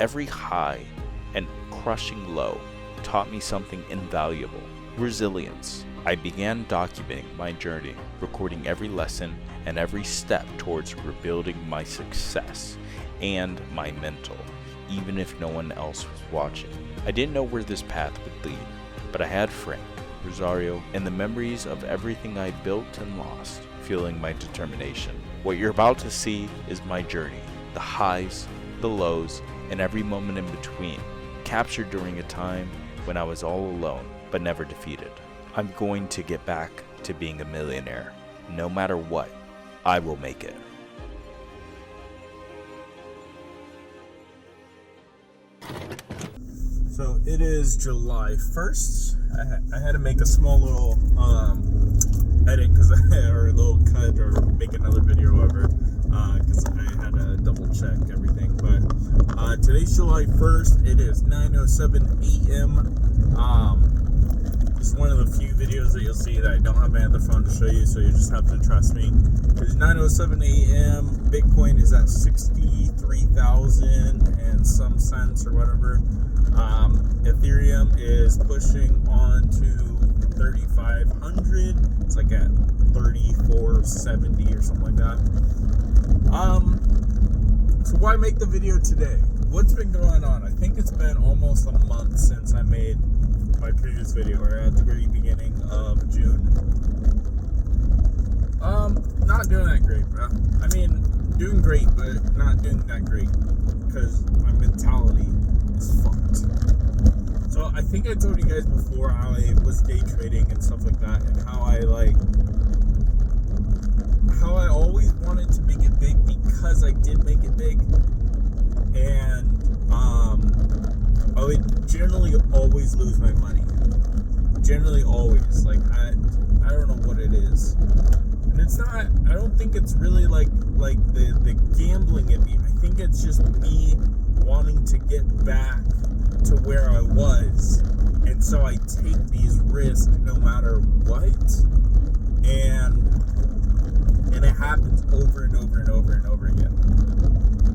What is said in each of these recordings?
Every high and crushing low taught me something invaluable: resilience. I began documenting my journey, recording every lesson and every step towards rebuilding my success and my mental, even if no one else was watching. I didn't know where this path would lead, but I had Frank, Rosario, and the memories of everything I built and lost, fueling my determination. What you're about to see is my journey, the highs, the lows, and every moment in between, captured during a time when I was all alone, but never defeated. I'm going to get back to being a millionaire. No matter what, I will make it. So it is July 1st. I had to make a small little edit or a little cut or make another video or whatever, because I had to double check everything. But today's July 1st. It is 9:07 a.m. It's one of the few videos that you'll see that I don't have my other phone to show you, so you just have to trust me. It's 9:07 a.m. Bitcoin is at 63,000 and some cents or whatever. Ethereum is pushing on to 3,500. It's like at 3,470 or something like that. So why make the video today? What's been going on? I think it's been almost a month since I made my previous video, or at the very beginning of June. Not doing that great, bro. I mean, doing great, but not doing that great because my mentality is fucked. So I think I told you guys before how I was day trading and stuff like that, and how I always wanted to make it big because I did make it big, and I would generally always lose my money. Generally always. Like I don't know what it is. And it's not, I don't think it's really like the gambling in me. I think it's just me wanting to get back to where I was. And so I take these risks no matter what. And it happens over and over and over and over again.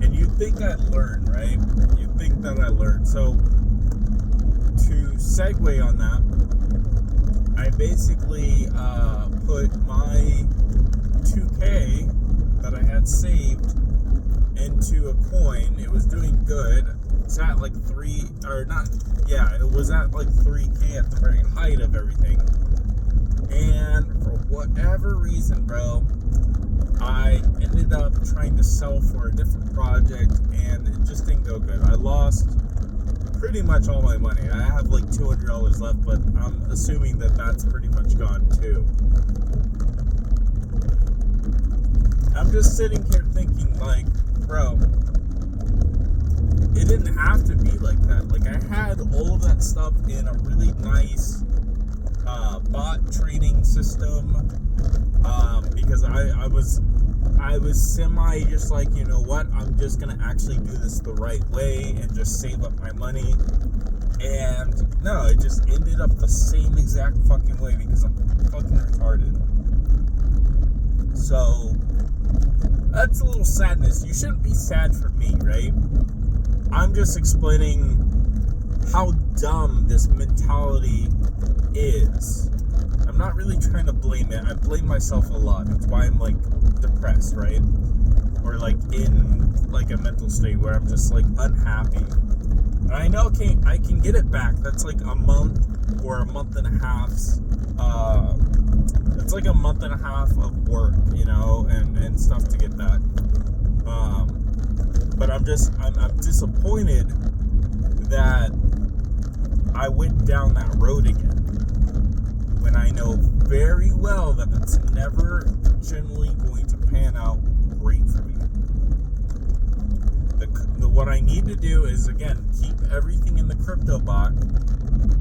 And you'd think I'd learn, right? You'd think that I learned. So to segue on that, I basically put my 2K that I had saved into a coin. It was doing good. It's at like it was at like 3K at the very height of everything. And for whatever reason, bro, I ended up trying to sell for a different project and it just didn't go good. I lost pretty much all my money. I have like $200 left, but I'm assuming that that's pretty much gone too. I'm just sitting here thinking like, bro, it didn't have to be like that. Like I had all of that stuff in a really nice bot trading system, because I was semi just like, you know what, I'm just gonna actually do this the right way and just save up my money. And no, it just ended up the same exact fucking way because I'm fucking retarded. So that's a little sadness. You shouldn't be sad for me, right? I'm just explaining how dumb this mentality is. I'm not really trying to blame it. I blame myself a lot. That's why I'm like depressed, right? Or like in like a mental state where I'm just like unhappy. And I know I can get it back. That's like a month or a month and a half's it's like a month and a half of work, you know, and stuff to get that. But I'm disappointed that I went down that road again when I know very well that it's never generally going to pan out great for me. What I need to do is, again, keep everything in the crypto bot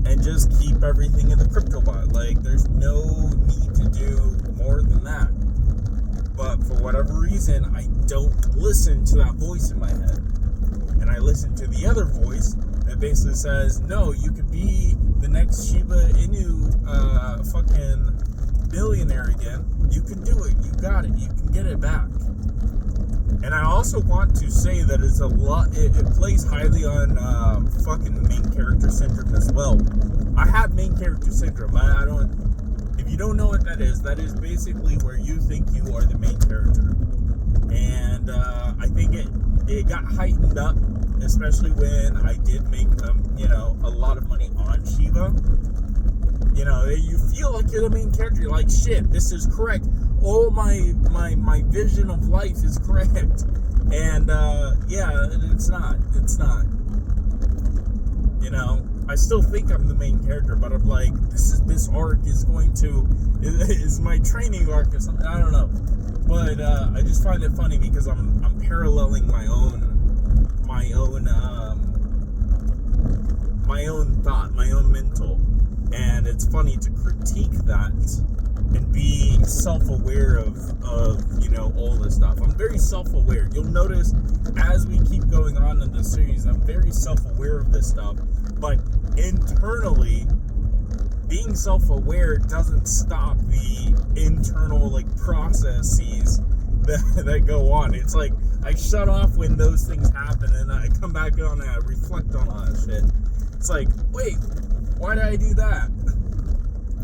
and just keep everything in the crypto bot. Like, there's no need to do more than that. But for whatever reason, I don't listen to that voice in my head. And I listen to the other voice that basically says, no, you could be the next Shiba Inu fucking billionaire again. You can do it. You got it. You can get it back. And I also want to say that it's a lot. It plays highly on fucking main character syndrome as well. I have main character syndrome. I don't. If you don't know what that is basically where you think you are the main character. And I think it got heightened up, especially when I did make a lot of money on Shiba. You feel like you're the main character. You're like, shit, this is correct. All my vision of life is correct. And it's not. I still think I'm the main character, but I'm like, this arc is my training arc or something. I don't know. But I just find it funny because I'm paralleling my own thought, my own mental, and it's funny to critique that and be self-aware of all this stuff. I'm very self-aware. You'll notice as we keep going on in this series, I'm very self-aware of this stuff, but internally, being self-aware doesn't stop the internal processes that go on. It's like I shut off when those things happen, and I come back on and I reflect on all that shit. It's like, wait, why did I do that?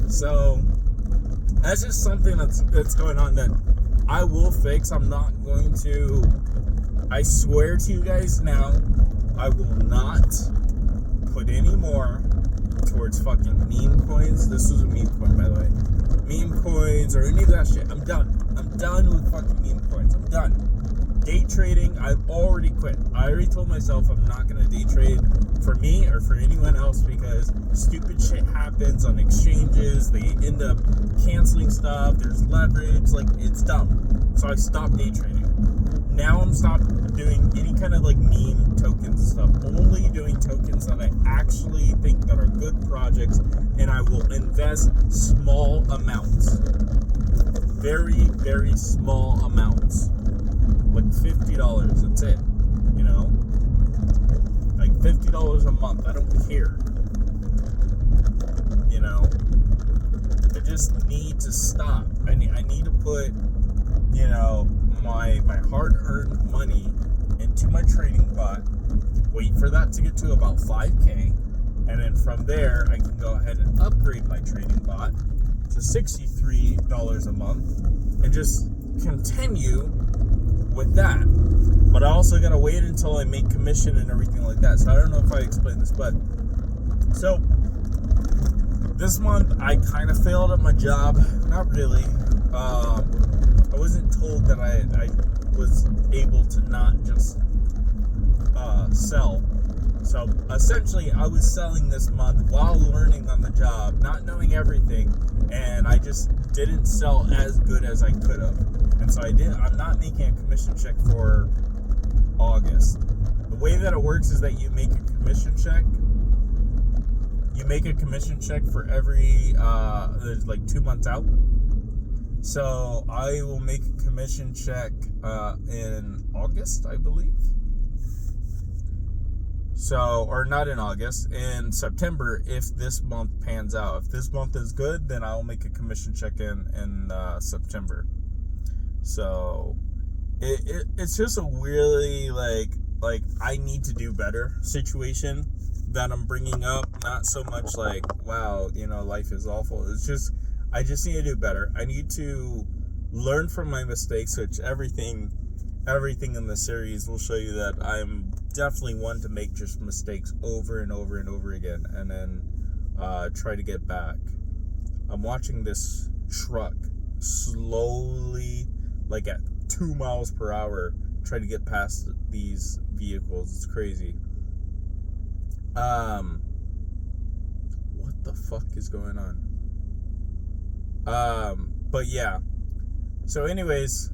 So that's just something that's going on that I will fix. I'm not going to. I swear to you guys now, I will not put any more towards fucking meme coins. This was a meme coin, by the way. Meme coins or any of that shit. I'm done. I'm done with fucking meme coins. I'm done. Day trading, I've already quit. I already told myself I'm not going to day trade for me or for anyone else because stupid shit happens on exchanges. They end up canceling stuff. There's leverage. It's dumb. So I stopped day trading. Now I'm stopped doing any kind of meme tokens and stuff. Only doing tokens that I actually think that are good projects, and I will invest small amounts. Very, very small amounts. Like $50, that's it. Like $50 a month. I don't care. I just need to stop. I need to put, my hard-earned money into my trading bot, wait for that to get to about 5K, and then from there I can go ahead and upgrade my trading bot to $63 a month and just continue with that. But I also gotta wait until I make commission and everything like that. So I don't know if I explained this, but so this month I kind of failed at my job. Not really. I wasn't told that I was able to not just sell. So essentially I was selling this month while learning on the job, not knowing everything, and I just didn't sell as good as I could have. And so I'm not making a commission check for August. The way that it works is that you make a commission check. You make a commission check for every, there's 2 months out. So I will make a commission check in August, I believe. So, or not in August, in September if this month pans out. If this month is good, then I'll make a commission check in September. So it's just a really I need to do better situation that I'm bringing up. Not so much wow, life is awful. It's just I just need to do better. I need to learn from my mistakes, which everything in the series will show you that I'm definitely one to make just mistakes over and over and over again, and then try to get back. I'm watching this truck slowly, at 2 miles per hour, try to get past these vehicles. It's crazy. What the fuck is going on? But yeah. So anyways,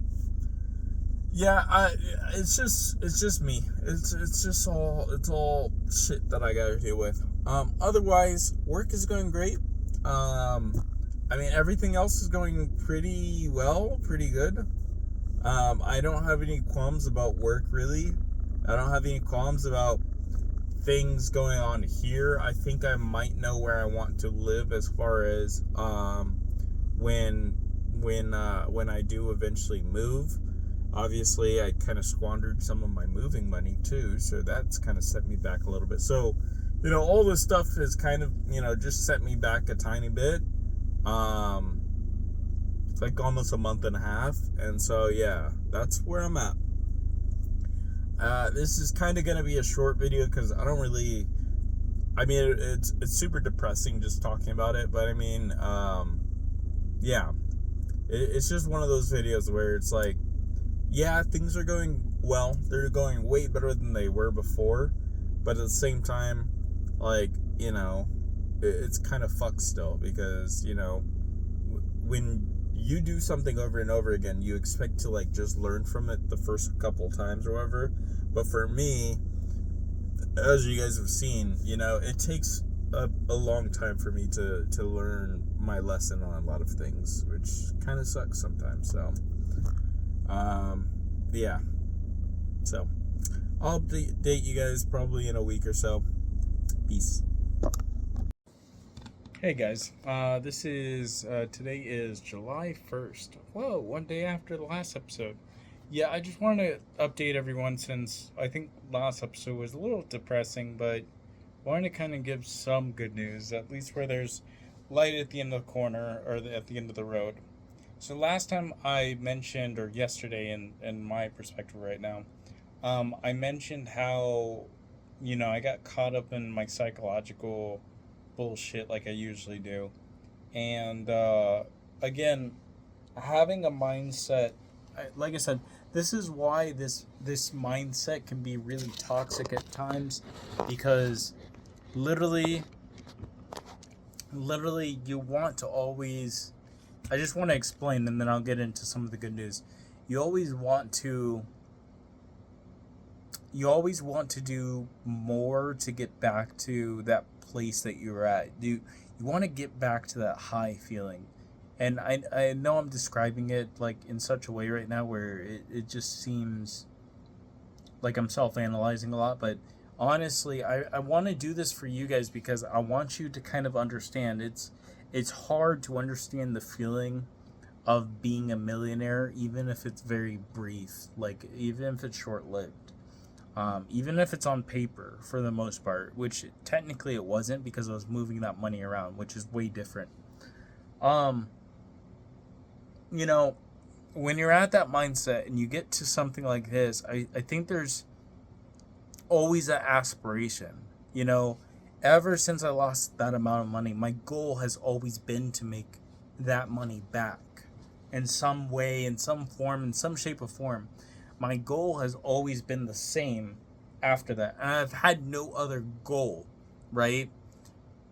yeah, it's just me. It's all shit that I gotta deal with. Otherwise, work is going great. Everything else is going pretty well, pretty good. I don't have any qualms about work, really. I don't have any qualms about things going on here. I think I might know where I want to live as far as when I do eventually move. Obviously, I kind of squandered some of my moving money too, so that's kind of set me back a little bit. So, all this stuff has kind of, just set me back a tiny bit. It's like almost a month and a half, and so yeah, that's where I'm at. This is kind of gonna be a short video because I don't really. I mean, it's super depressing just talking about it, but I mean, yeah, it's just one of those videos where it's like, yeah, things are going well. They're going way better than they were before, but at the same time, like, it's kind of fucked still because, when you do something over and over again, you expect to like just learn from it the first couple times or whatever. But for me, as you guys have seen, it takes a long time for me to learn my lesson on a lot of things, which kind of sucks sometimes. So, yeah. So, I'll update you guys probably in a week or so. Peace. Hey guys, today is July 1st. Whoa, one day after the last episode. Yeah, I just wanted to update everyone since I think last episode was a little depressing, but wanted to kind of give some good news, at least where there's light at the end of the corner or at the end of the road. So last time I mentioned, or yesterday in my perspective right now, I mentioned how, I got caught up in my psychological bullshit like I usually do. And again, having a mindset, like I said, this is why this mindset can be really toxic at times, because literally you want to always, I just want to explain and then I'll get into some of the good news. You always want to do more to get back to that place that you're at. You want to get back to that high feeling. And I know I'm describing it like in such a way right now where it just seems like I'm self-analyzing a lot, but honestly, I want to do this for you guys because I want you to kind of understand it's hard to understand the feeling of being a millionaire, even if it's very brief, like even if it's short-lived. Even if it's on paper for the most part, which technically it wasn't because I was moving that money around, which is way different. When you're at that mindset and you get to something like this, I think there's always an aspiration. Ever since I lost that amount of money, my goal has always been to make that money back in some way, in some form, in some shape or form. My goal has always been the same after that. And I've had no other goal, right?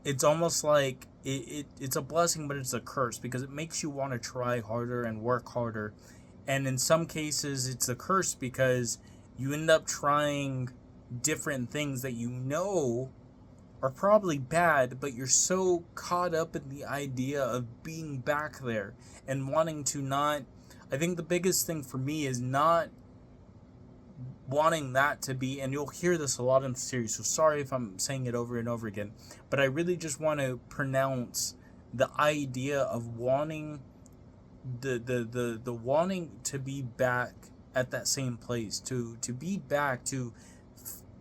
It's almost like it's a blessing, but it's a curse because it makes you want to try harder and work harder. And in some cases, it's a curse because you end up trying different things that are probably bad, but you're so caught up in the idea of being back there and wanting to not. I think the biggest thing for me is not wanting that to be, and you'll hear this a lot in the series, so sorry if I'm saying it over and over again, but I really just want to pronounce the idea of wanting the wanting to be back at that same place, to be back, to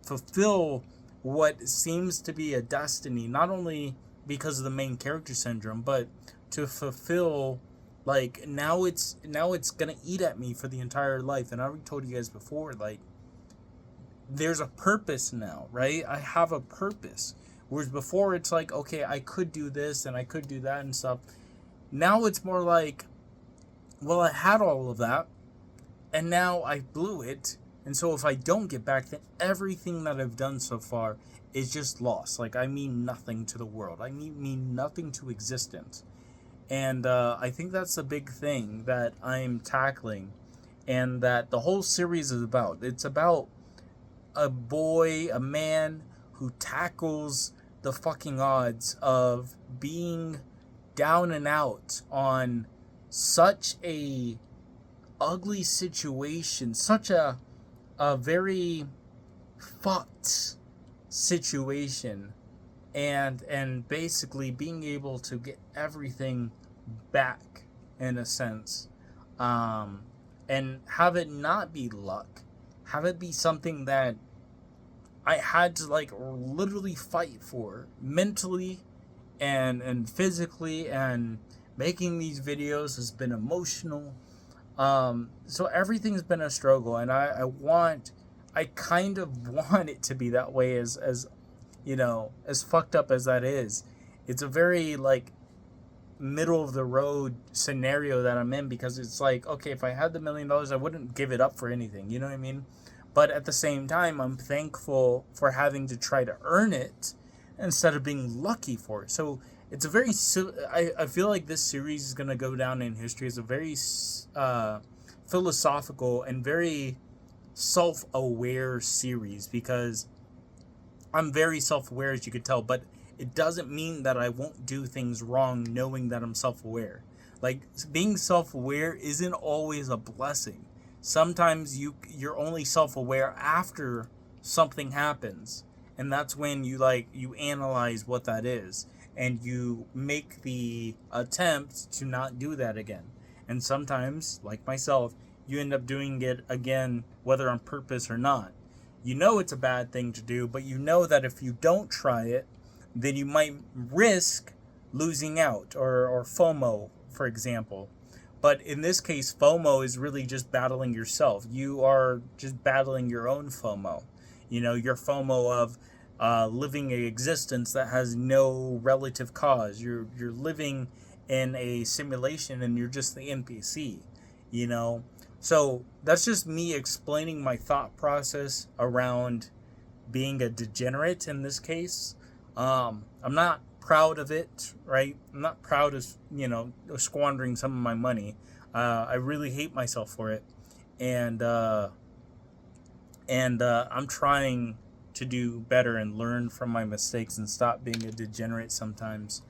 fulfill what seems to be a destiny, not only because of the main character syndrome, but to fulfill, like, now it's gonna eat at me for the entire life. And I already told you guys before, like, there's a purpose now, right? I have a purpose. Whereas before it's like, okay, I could do this and I could do that and stuff. Now it's more like, well, I had all of that and now I blew it. And so if I don't get back, then everything that I've done so far is just lost. Like, I mean nothing to the world. I mean nothing to existence. And I think that's a big thing that I'm tackling and that the whole series is about. It's about a man who tackles the fucking odds of being down and out on such a ugly situation, such a very fucked situation, and basically being able to get everything back in a sense, and and have it not be luck. Have it be something that I had to like literally fight for mentally and physically, and making these videos has been emotional. So everything's been a struggle, and I kind of want it to be that way, as you know, as fucked up as that is. It's a very like middle of the road scenario that I'm in, because it's like, okay, if I had the $1 million, I wouldn't give it up for anything, you know what I mean? But at the same time, I'm thankful for having to try to earn it instead of being lucky for it. So it's a very I feel like this series is going to go down in history as a very philosophical and very self-aware series, because I'm very self-aware, as you could tell, but it doesn't mean that I won't do things wrong knowing that I'm self-aware. Like, being self-aware isn't always a blessing. Sometimes you're only self-aware after something happens, and that's when you analyze what that is, and you make the attempt to not do that again. And sometimes, like myself, you end up doing it again, whether on purpose or not. You know it's a bad thing to do, but you know that if you don't try it, then you might risk losing out, or FOMO, for example. But in this case, FOMO is really just battling yourself. You are just battling your own FOMO. You know, your FOMO of living an existence that has no relative cause. You're living in a simulation, and you're just the NPC, you know? So that's just me explaining my thought process around being a degenerate in this case. I'm not proud of it, right? I'm not proud of, you know, squandering some of my money. I really hate myself for it. And I'm trying to do better and learn from my mistakes and stop being a degenerate sometimes,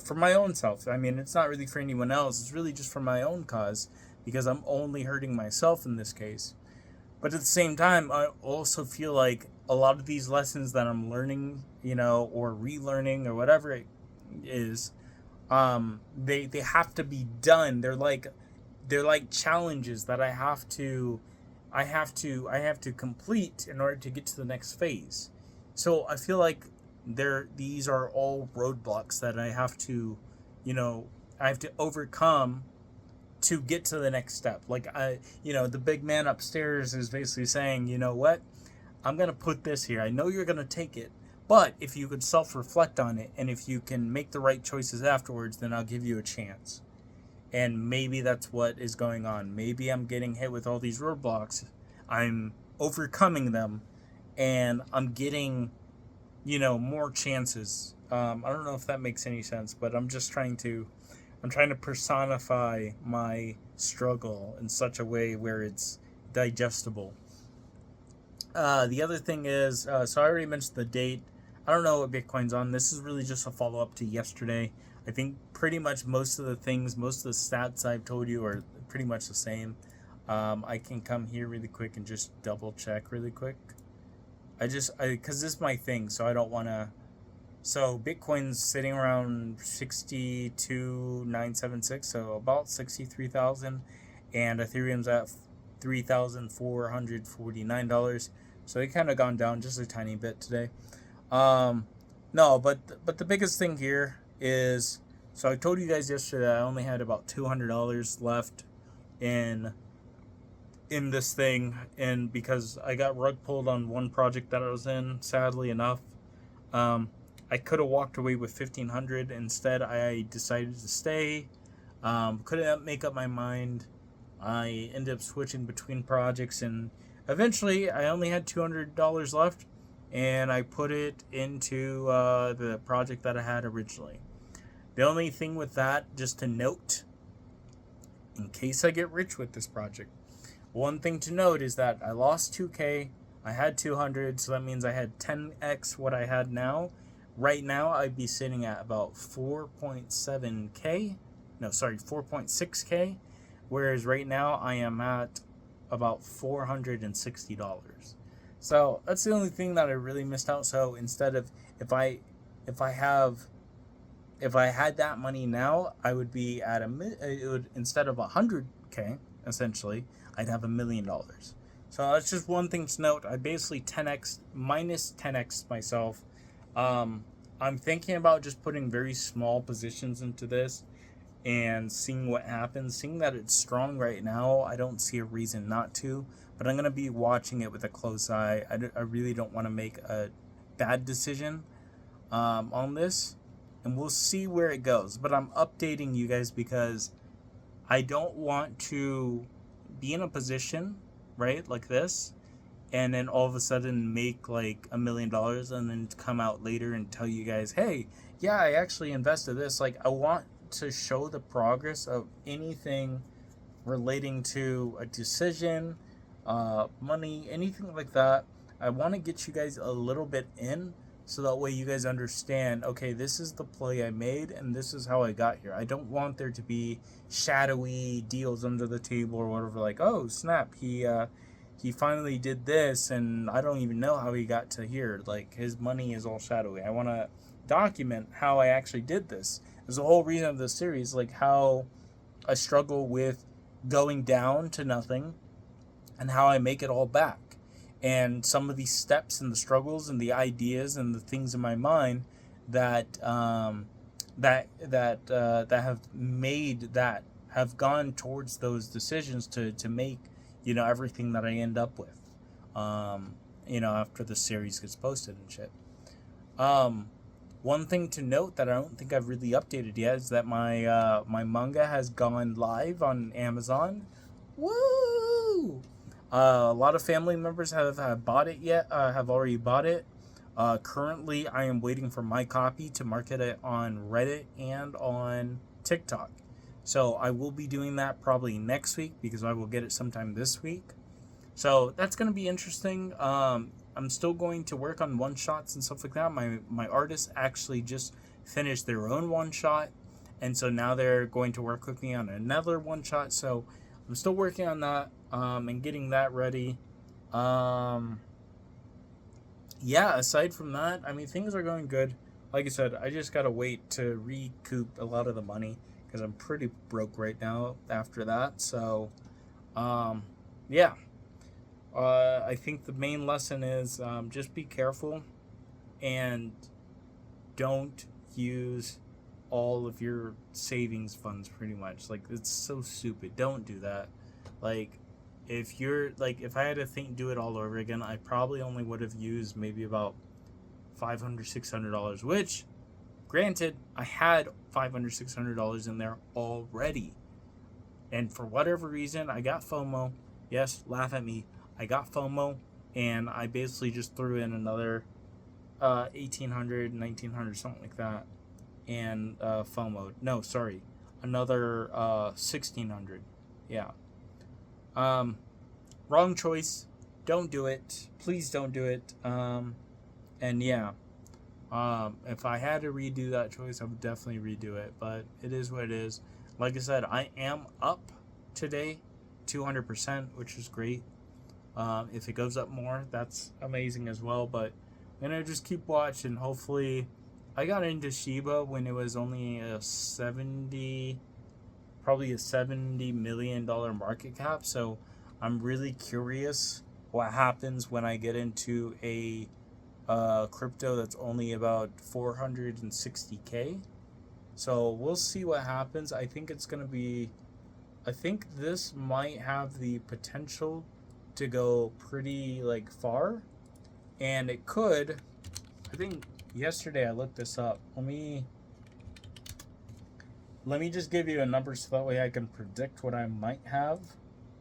for my own self. I mean, it's not really for anyone else. It's really just for my own cause, because I'm only hurting myself in this case. But at the same time, I also feel like a lot of these lessons that I'm learning, you know, or relearning, or whatever it is, they have to be done. They're like challenges that I have to complete in order to get to the next phase. So I feel like these are all roadblocks that I have to, you know, I have to overcome to get to the next step. Like, the big man upstairs is basically saying, you know what, I'm going to put this here. I know you're going to take it, but if you could self-reflect on it, and if you can make the right choices afterwards, then I'll give you a chance. And maybe that's what is going on. Maybe I'm getting hit with all these roadblocks. I'm overcoming them, and I'm getting, you know, more chances. I don't know if that makes any sense, but I'm trying to personify my struggle in such a way where it's digestible. The other thing is, so I already mentioned the date. I don't know what Bitcoin's on. This is really just a follow-up to yesterday. I think pretty much most of the stats I've told you are pretty much the same. I can come here really quick and just double check really quick. Because this is my thing, so I don't want to. So Bitcoin's sitting around 62,976, so about 63,000, and Ethereum's at $3,449. So it kind of gone down just a tiny bit today. No, but the biggest thing here is, so I told you guys yesterday that I only had about $200 left in this thing, and because I got rug pulled on one project that I was in, sadly enough, I could have walked away with $1,500. Instead, I decided to stay. Couldn't make up my mind. I ended up switching between projects, and eventually I only had $200 left, and I put it into the project that I had originally. The only thing with that, just to note, in case I get rich with this project, one thing to note is that I lost 2K, I had 200, so that means I had 10x what I had now. Right now, I'd be sitting at about 4.6K, whereas right now I am at about $460. So that's the only thing that I really missed out. So instead of, if I had that money now, I would be at instead of 100K, essentially, I'd have $1 million. So that's just one thing to note. I basically 10x minus 10x myself. I'm thinking about just putting very small positions into this and seeing what happens. Seeing that it's strong right now, I don't see a reason not to, but I'm going to be watching it with a close eye. I really don't want to make a bad decision on this, and we'll see where it goes. But I'm updating you guys because I don't want to be in a position, right, like this, and then all of a sudden make like $1 million and then come out later and tell you guys, hey, yeah, I actually invested this. Like, I want to show the progress of anything relating to a decision, money, anything like that. I want to get you guys a little bit in, so that way you guys understand, okay, this is the play I made and this is how I got here. I don't want there to be shadowy deals under the table or whatever, like, oh snap, he finally did this and I don't even know how he got to here. Like, his money is all shadowy. I want to document how I actually did this. There's the whole reason of this series, like how I struggle with going down to nothing and how I make it all back. And some of these steps and the struggles and the ideas and the things in my mind that that have gone towards those decisions to make, you know, everything that I end up with, you know, after the series gets posted and shit. One thing to note that I don't think I've really updated yet is that my my manga has gone live on Amazon. Woo! A lot of family members have bought it yet, have already bought it. Currently, I am waiting for my copy to market it on Reddit and on TikTok. So I will be doing that probably next week because I will get it sometime this week. So that's going to be interesting. I'm still going to work on one-shots and stuff like that. My artists actually just finished their own one-shot, and so now they're going to work with me on another one-shot. So I'm still working on that and getting that ready. Yeah, aside from that, I mean, things are going good. Like I said, I just got to wait to recoup a lot of the money because I'm pretty broke right now after that. So, yeah. I think the main lesson is just be careful and don't use all of your savings funds pretty much. Like, it's so stupid. Don't do that. Like, if I had to do it all over again, I probably only would have used maybe about $500, $600, which, granted, I had $500, $600 in there already. And for whatever reason, I got FOMO. Yes, laugh at me. I got FOMO, and I basically just threw in another $1,800, $1,900, something like that, and FOMO. No, sorry, another $1,600. Yeah. Wrong choice. Don't do it. Please don't do it. And yeah, if I had to redo that choice, I would definitely redo it. But it is what it is. Like I said, I am up today, 200%, which is great. If it goes up more, that's amazing as well. But I'm gonna just keep watching. Hopefully, I got into Shiba when it was only probably a $70 million market cap. So I'm really curious what happens when I get into a crypto that's only about 460K. So we'll see what happens. I think this might have the potential to go pretty far, and it could. I think yesterday I looked this up. Let me just give you a number so that way I can predict what I might have.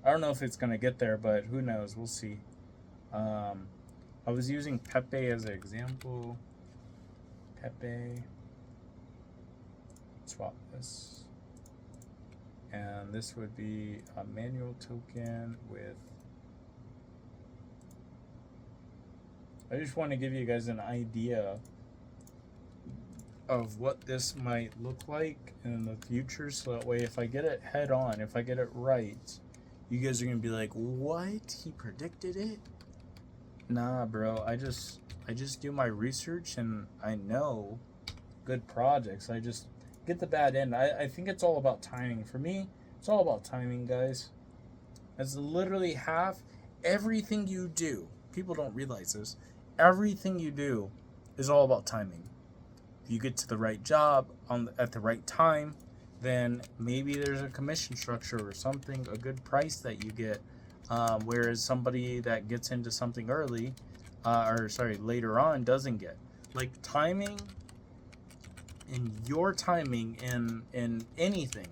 I don't know if it's gonna get there, but who knows? We'll see. I was using Pepe as an example. Pepe. Swap this, and this would be a manual token with. I just want to give you guys an idea of what this might look like in the future, so that way if I get it head on, if I get it right, you guys are gonna be like, what? He predicted it? Nah, bro. I just do my research and I know good projects. I just get the bad end. I think it's all about timing. For me, it's all about timing, guys. That's literally half. Everything you do, people don't realize this, everything you do is all about timing. If you get to the right job at the right time, then maybe there's a commission structure or something, a good price that you get. Whereas somebody that gets into something early, later on, doesn't get. Like timing, and your timing in anything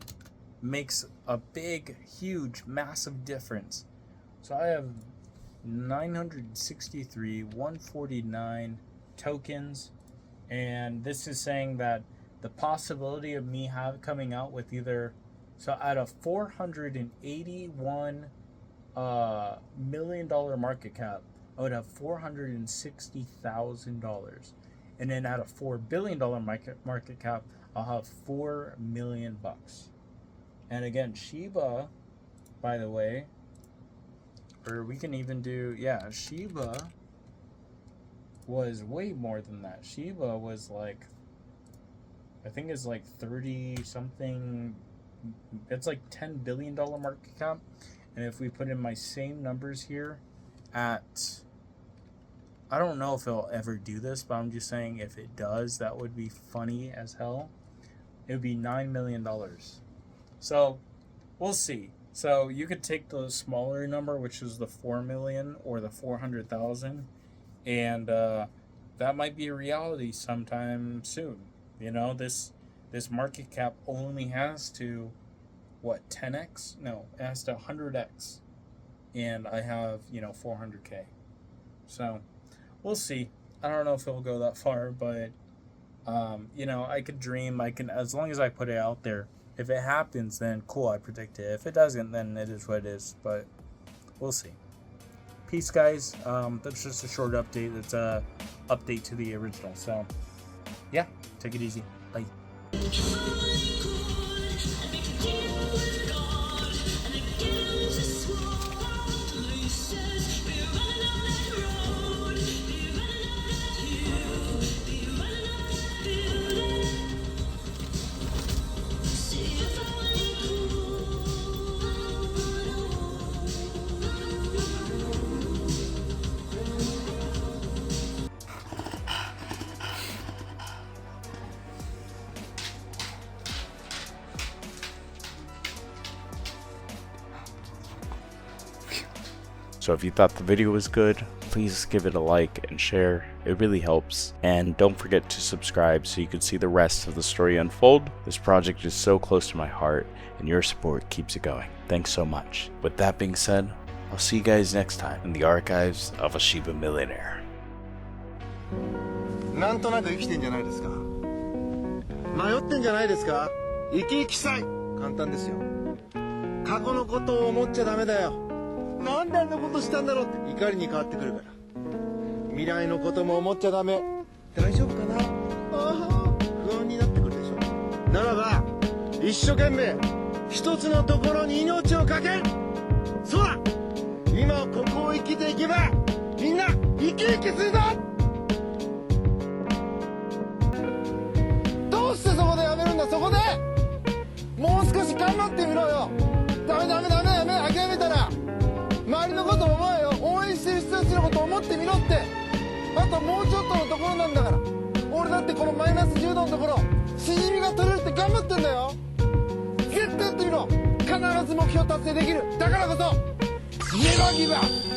makes a big, huge, massive difference. So I have 963, 149 tokens, and this is saying that the possibility of me coming out with either, so out of $481 million market cap, I would have $460,000, and then out of $4 billion market cap, I'll have $4 million bucks. And again, Shiba, by the way, or we can even do, yeah, Shiba was way more than that. Shiba was like, I think it's like 30 something, it's like $10 billion market cap. And if we put in my same numbers here at, I don't know if it'll ever do this, but I'm just saying if it does, that would be funny as hell. It would be $9 million. So we'll see. So you could take the smaller number, which is the 4 million or the 400,000, and that might be a reality sometime soon. You know, this market cap only has to, what, 10x? No, it has to 100x, and I have, 400k. So we'll see. I don't know if it'll go that far, but I could dream. I can, as long as I put it out there. If it happens, then cool, I predict it. If it doesn't, then it is what it is. But we'll see. Peace, guys. That's just a short update. It's a update to the original. So, yeah, take it easy. Bye. So if you thought the video was good, please give it a like and share. It really helps. And don't forget to subscribe so you can see the rest of the story unfold. This project is so close to my heart, and your support keeps it going. Thanks so much. With that being said, I'll see you guys next time in the archives of a Shiba Millionaire. なんとなく生きてんじゃないですか。迷ってんじゃないですか。生き生きしたい。簡単ですよ。過去のことを思っちゃダメだよ。なんであんなことしたんだろうって怒りに変わってくるから。未来のことも思っちゃダメ。大丈夫かな。不安になってくるでしょ。ならば一生懸命一つのところに命をかける。そうだ。今ここを生きていけばみんな生き生きするぞ。どうしてそこでやめるんだ。そこでもう少し頑張ってみろよ。ダメ諦めたら周りのこと思えよ。応援してる人たちのこと思ってみろって。あともうちょっとのところなんだから。俺だってこのマイナス10度のところしじみが取れるって頑張ってんだよ。絶対やってみろ。必ず目標達成できる。だからこそネバーギブアップ。